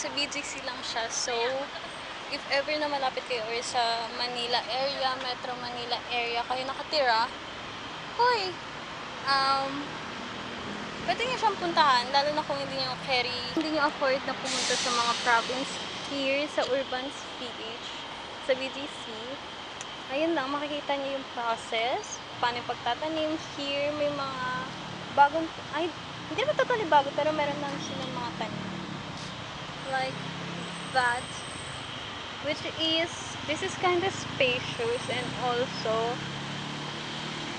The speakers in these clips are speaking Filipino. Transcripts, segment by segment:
sa BGC lang siya. So, if ever na malapit kayo or sa Manila area, Metro Manila area kayo nakatira, hoy, pwede nyo siyang puntahan, lalo na kung hindi nyo afford na pumunta sa mga province here sa Urban PH, sa BGC. Ayun lang, makikita nyo yung process, paano yung pagtatanim. Here, may mga bagong, ay, hindi naman totally bago, pero meron lang silang mga tanim. Like that. Which is, this is kind of spacious and also,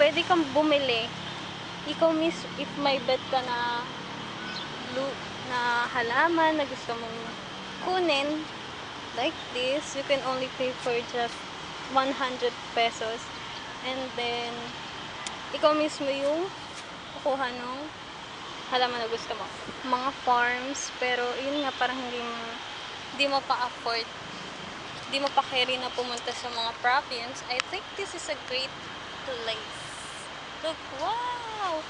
pwede kang bumili. Ikaw miss, if may bet ka na halaman na gusto mong kunin, like this, you can only pay for just 100 pesos. And then, ikaw mismo yung kukuha ng halaman na gusto mo. Mga farms, pero yun nga, parang hindi mo pa-afford. Hindi mo pa carry na pumunta sa mga province. I think this is a great place. Look, wow!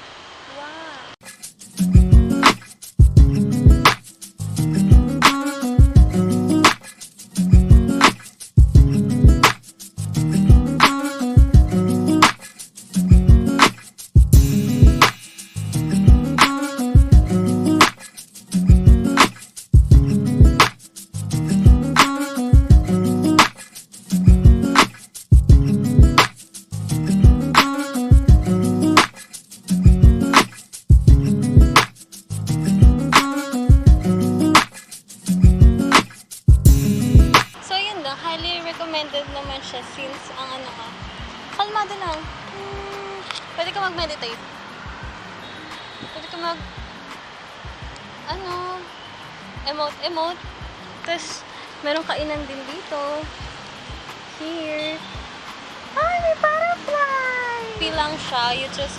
Wow! Highly recommended naman siya since ang ano ka, kalmado lang. Pwede ka mag-meditate. Pwede ka emote. Tapos, merong kainan din dito. Here. Ay, may butterfly! Lang siya. You just,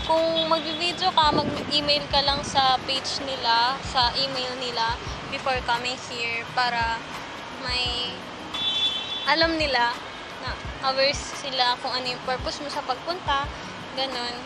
kung mag-video ka, mag-email ka lang sa page nila, sa email nila, before coming here, para may alam nila na aware sila kung ano yung purpose mo sa pagpunta, ganun.